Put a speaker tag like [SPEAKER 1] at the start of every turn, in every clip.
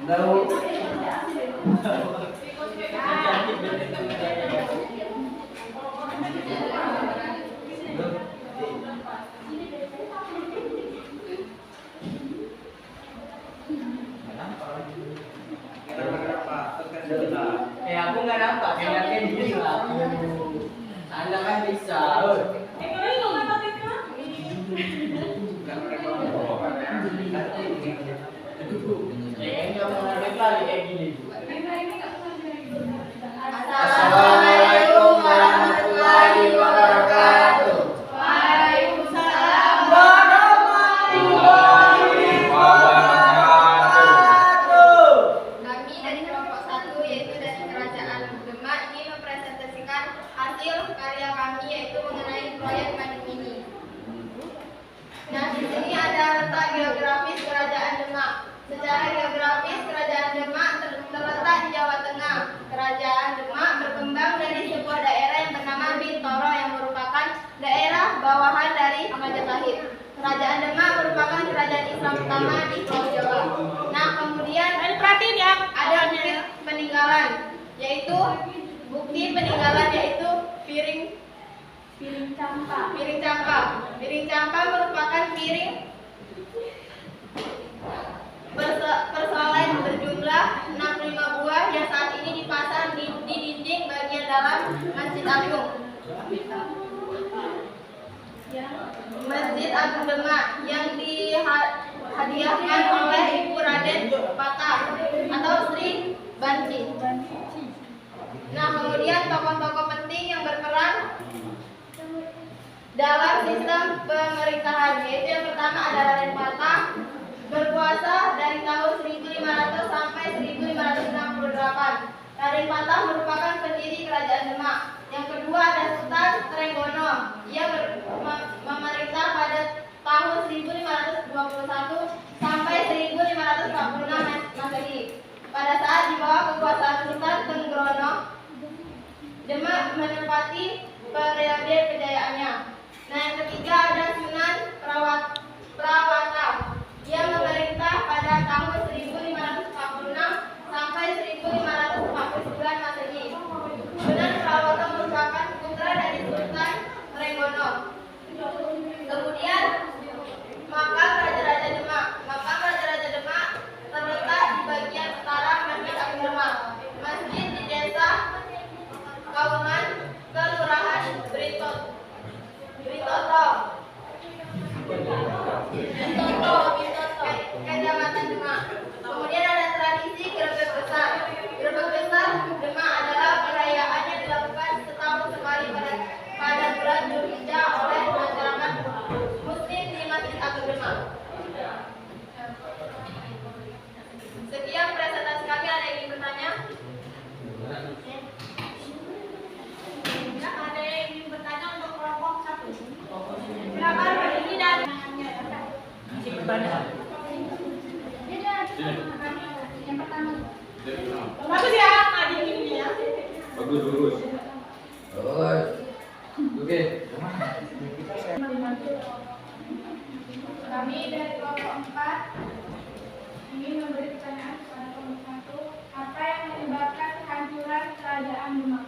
[SPEAKER 1] Tahu. Aku nggak nampak, kayaknya dia lah. Anda kan bisa. Kayaknya mau naik lagi kayak gini. Assalamualaikum warahmatullahi wabarakatuh. Waalaikumsalam warahmatullahi wabarakatuh.
[SPEAKER 2] Kami dari kelompok 1 yaitu dari Kerajaan Demak ingin mempresentasikan hasil karya kami yaitu mengenai proyek Bandung Mini. Nah, di sini ada letak geografis Kerajaan Demak. Secara geografis Kerajaan Demak terletak di Jawa Tengah. Kerajaan Demak berkembang dari sebuah daerah yang bernama Bintoro yang merupakan daerah bawahan dari Majapahit. Kerajaan Demak merupakan kerajaan Islam pertama di Pulau Jawa. Nah, kemudian perhatiin ya, ada bukti peninggalan yaitu piring campa. Piring campa merupakan piring persoalan berjumlah 65 buah yang saat ini dipasang di dinding bagian dalam Masjid Agung. Masjid Agung Demak yang dihadiahkan oleh Ibu Raden Patah atau Sri Banci. Nah, kemudian tokoh-tokoh penting yang berperan dalam sistem pemerintahan, yaitu yang pertama ada Raden Patah, berkuasa dari tahun 1500 sampai 1568. Raden Patah merupakan pendiri Kerajaan Demak. Yang kedua ada Sultan Trenggono. Ia memerintah pada tahun 1521 sampai 1546 Masehi. Pada saat di bawah kekuasaan Sultan Trenggono, Demak menempati periode kejayaannya. Nah, yang ketiga ada Sunan Prawata. Ia memerintah pada tahun 1546 sampai 1549 Masehi. Sunan Prawata merupakan putra dari Sultan Trenggono. Kemudian makam Raja-Raja Demak. Makam Raja-Raja Demak terletak di bagian utara Masjid Agung Demak. Masjid di Desa Kauman, Kelurahan Britoto, Kecamatan Demak. Kemudian ada tradisi Grebek Besar. Grebek Besar Demak adalah perayaan yang dilakukan setahun sekali pada bulan Zulhijjah oleh masyarakat Muslim di Masjid Agung Demak. Sekian presentasi kami. Ada yang ingin bertanya? Ada yang ingin bertanya untuk kelompok 1? Silakan hari ini dan yang pertama. Bagus ya, tadi ini ya.
[SPEAKER 1] Bagus. Oke.
[SPEAKER 2] Kami dari kelompok 4 ingin memberi pertanyaan kepada kelompok 1. Apa yang menyebabkan kehancuran Kerajaan Demak?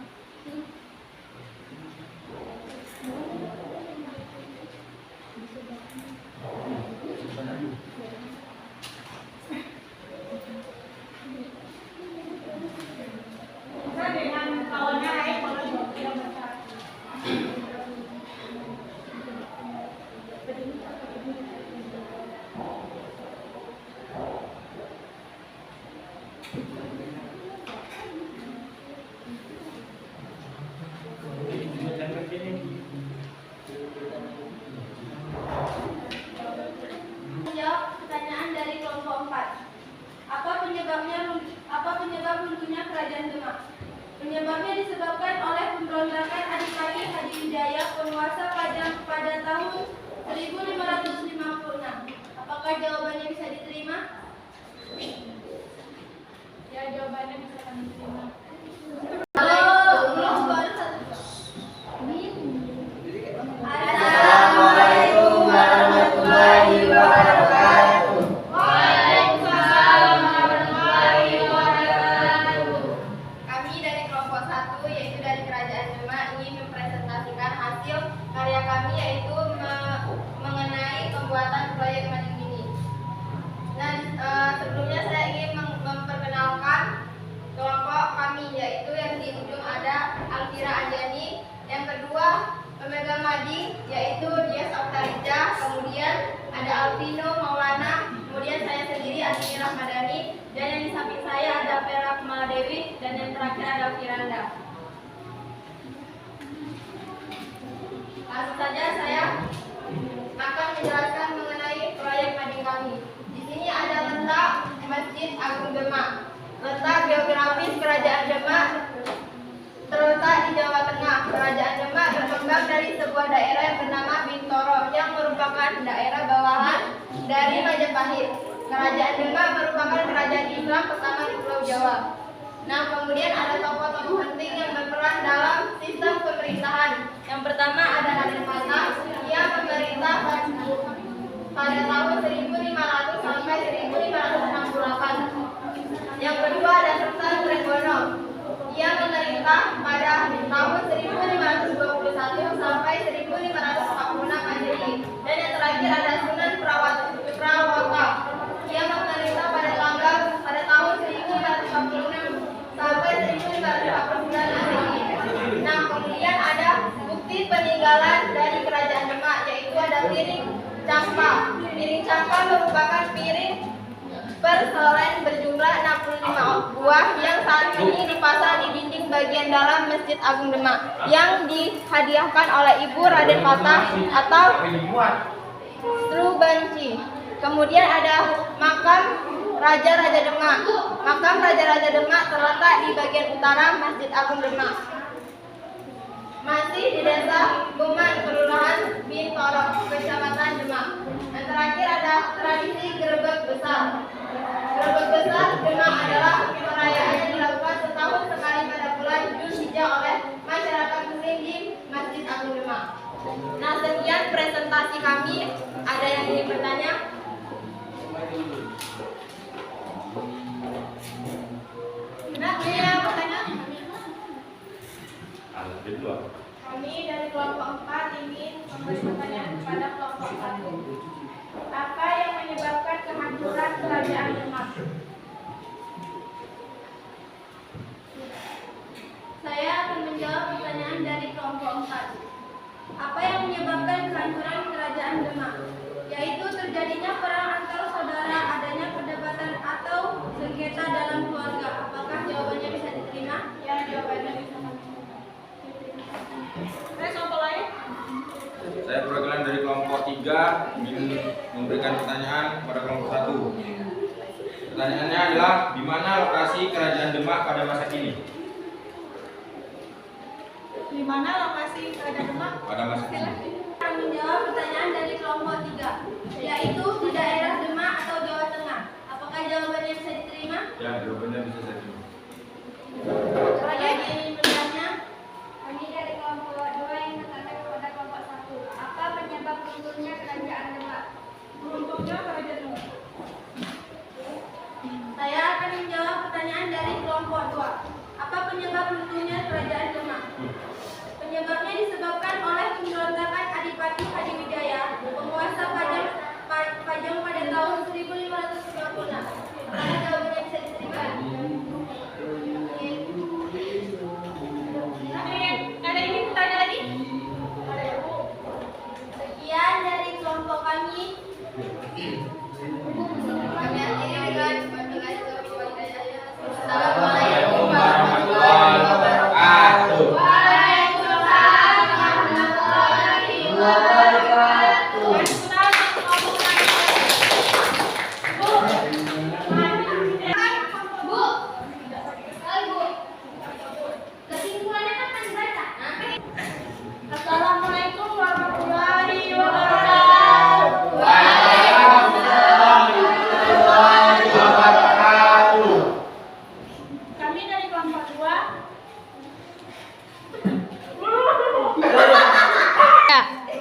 [SPEAKER 2] Pertanyaan dari kelompok 4. Apa penyebab runtuhnya Kerajaan Demak? Penyebabnya disebabkan oleh pemberontakan Adipati Hadiwijaya, penguasa pada tahun 1556. Apakah jawabannya bisa diterima? Ya, jawabannya bisa kami terima.
[SPEAKER 1] Assalamualaikum warahmatullahi wabarakatuh.
[SPEAKER 2] Waalaikumsalam warahmatullahi dan yang terakhir ada Firanda. Langsung saja saya akan menjelaskan mengenai proyek mading kami. Di sini ada letak Masjid Agung Demak. Letak geografis Kerajaan Demak terletak di Jawa Tengah. Kerajaan Demak berkembang dari sebuah daerah yang bernama Bintoro yang merupakan daerah bawahan dari Majapahit. Kerajaan Demak merupakan kerajaan Islam pertama di Pulau Jawa. Nah, kemudian ada tokoh-tokoh penting yang berperan dalam sistem pemerintahan. Yang pertama ada Raden Patah, ia memerintah pada tahun 1500 sampai 1568. Yang kedua ada Sultan Trenggono, ia memerintah pada tahun 1521 sampai 1546 Masehi. Dan yang terakhir ada Sunan Prawata, ia memerintah pada tahun 1546 sampai 1549 Masehi. Nah, kemudian ada bukti peninggalan dari Kerajaan Demak, yaitu ada piring campa. Piring campa merupakan piring perselen berjumlah 65 buah yang saat ini dipasang di dinding bagian dalam Masjid Agung Demak yang dihadiahkan oleh Ibu Raden Patah atau Strubanci. Kemudian ada makam Raja-Raja Demak. Makam Raja-Raja Demak terletak di bagian utara Masjid Agung Demak. Masih di Desa Buman, Kelurahan Bintoro, Kecamatan Demak. Dan terakhir ada tradisi Grebek Besar. Grebek Besar Demak adalah perayaan yang dilakukan setahun sekali pada bulan Zulhijjah oleh masyarakat Muslim di Masjid Agung Demak. Nah, sekian presentasi kami. Ada yang ingin bertanya? Nah, ada pertanyaan? Kami dari kelompok 4 ingin memberi pertanyaan kepada kelompok 1. Apa yang menyebabkan kehancuran Kerajaan Demak? Saya akan menjawab pertanyaan dari kelompok 4. Apa yang menyebabkan kehancuran Kerajaan Demak? Yaitu terjadinya perang antar saudara, adanya perdebatan atau sengketa dalam keluarga. Apakah jawabannya bisa diterima? Ya, jawabannya bisa.
[SPEAKER 3] Saya perwakilan dari kelompok 3 ingin memberikan pertanyaan pada kelompok 1. Pertanyaannya adalah, di mana lokasi Kerajaan Demak pada masa kini?
[SPEAKER 2] Di mana lokasi Kerajaan Demak?
[SPEAKER 3] Pada masa kini.
[SPEAKER 2] Akan menjawab pertanyaan dari kelompok 3, yaitu di daerah Demak atau Jawa Tengah. Apakah jawabannya bisa diterima?
[SPEAKER 3] Ya, jawabannya bisa saya terima.
[SPEAKER 2] Ada yang ingin bertanya? Kami dari kelompok 2 yang bertanya kepada kelompok 1. Apa penyebab runtuhnya Kerajaan Demak? Runtuhnya Kerajaan Demak. Saya akan menjawab pertanyaan dari kelompok 2. Apa penyebab runtuhnya Kerajaan Demak? Penyebabnya disebabkan oleh pemberontakan Adipati Hadiwijaya, penguasa Pajang pada tahun 1536. Apakah jawabannya bisa diterima? Ada yang ingin bertanya lagi? Sekian dari kelompok kami. Kami akhiri dengan Assalamualaikum warahmatullahi wabarakatuh. Waalaikumsalam warahmatullahi wabarakatuh. Assalamualaikum warahmatullahi wabarakatuh. Kami dari kelompok 2.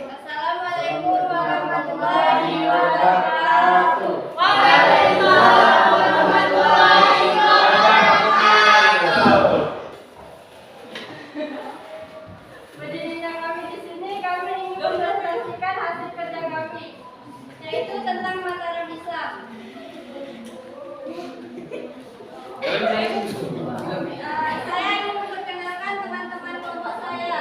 [SPEAKER 2] Assalamualaikum warahmatullahi wabarakatuh. Waalaikumsalam warahmatullahi wabarakatuh. Berdirinya kami di sini, kami ingin mempresentasikan hasil kerja kami, yaitu tentang Mataram Islam. Saya ingin memperkenalkan teman-teman kelompok saya.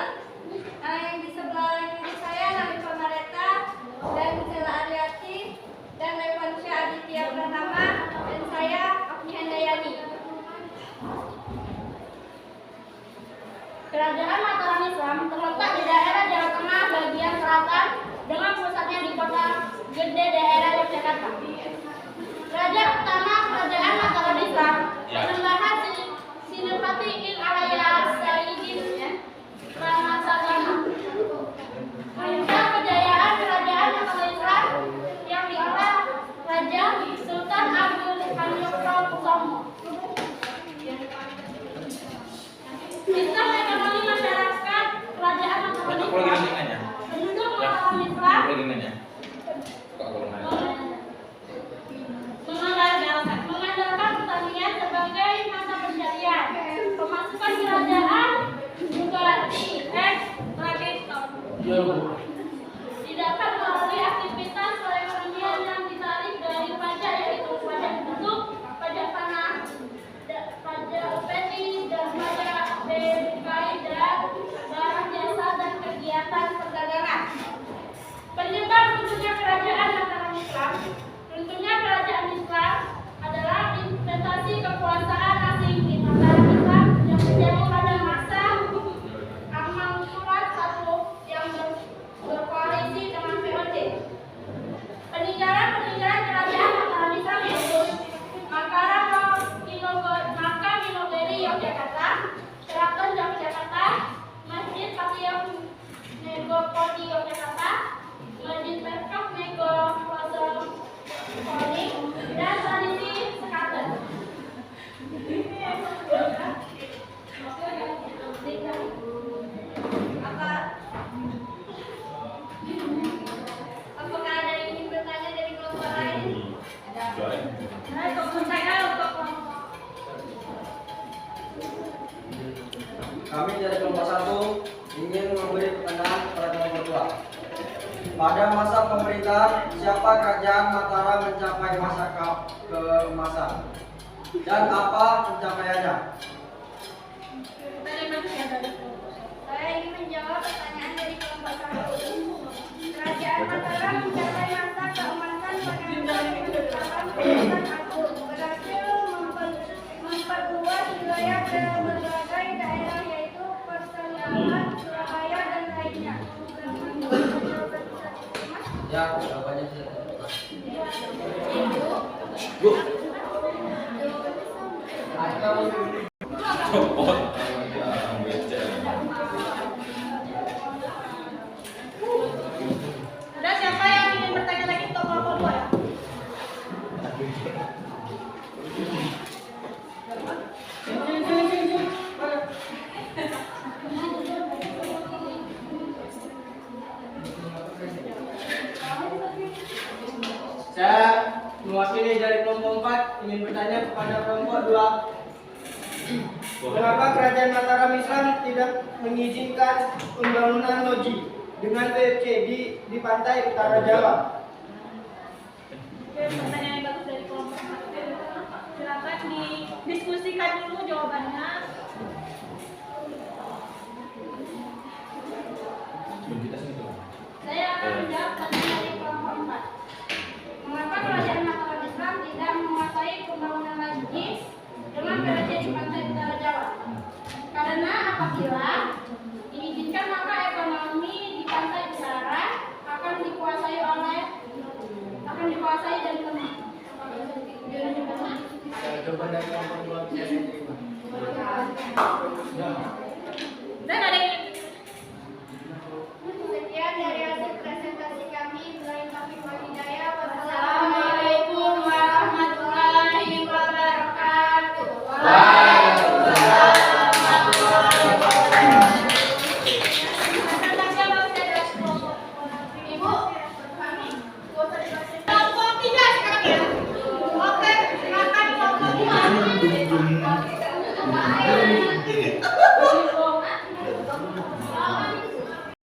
[SPEAKER 2] Yang di sebelah kiri saya Nabi Pamareta dan Gisela Ariati dan Levansya Aditya Pratama dan saya Agni Handayani.
[SPEAKER 4] Didapat melalui aktivitas perekonomian yang ditarik dari pajak, yaitu pajak penduduk, pajak tanah, pajak UPT, dan pajak BPKI dan barang jasa dan kegiatan perdagangan. Penyebab runtuhnya kerajaan Mataram Islam. Runtuhnya kerajaan Islam adalah investasi kekuasaan asing di Mataram Islam yang terjadi pada masa Amangkurat I yang berkoalisi dengan VOC. Peninggalan kerajaan Mataram Islam yaitu Makam Minogiri Yogyakarta, Keraton Yogyakarta, Masjid Patriark Negopodi Yogyakarta, Masjid Perkop Negopodi, dan tradisi Sekaten. Apakah ada yang ingin bertanya dari kelompok lain?
[SPEAKER 5] Kami dari kelompok 1 ingin memberi pertanyaan kepada kelompok 2. Pada masa pemerintahan, siapa kerajaan Mataram mencapai masa keemasan? Dan apa pencapaiannya?
[SPEAKER 2] Saya ingin menjawab pertanyaan dari kelompok 1. Kerajaan Mataram mencapai masa keemasan pada pemerintahan Sultan Agung, berhasil memperluas wilayah ke berbagai daerah yaitu Persenjalan, Surabaya, dan lainnya.
[SPEAKER 5] Ya, jawabannya sudah.
[SPEAKER 4] Ada siapa yang ingin bertanya lagi untuk kelompok 2 ya?
[SPEAKER 1] Saya mewakili dari kelompok 4 ingin bertanya kepada kelompok 2. Mengapa kerajaan Mataram Islam tidak mengizinkan pembangunan loji dengan PFC di pantai utara Jawa?
[SPEAKER 4] Oke, pertanyaan yang bagus dari kelompok 1. Silakan didiskusikan dulu jawabannya. Saya akan menjawab pertanyaan dari kelompok 4. Mengapa kerajaan Mataram Islam tidak menguasai pembangunan loji dengan PFC di pantai utara Jawa? Karena apabila diizinkan maka ekonomi di pantai utara akan dikuasai dan
[SPEAKER 1] Jawaban dari kelompok 2 bisa saya terima.
[SPEAKER 4] dan ada yang
[SPEAKER 2] Sekian dari hasil presentasi kami. Ibrahim Taufik Hidayah.
[SPEAKER 4] Assalamualaikum warahmatullahi wabarakatuh.
[SPEAKER 1] Waalaikumsalam.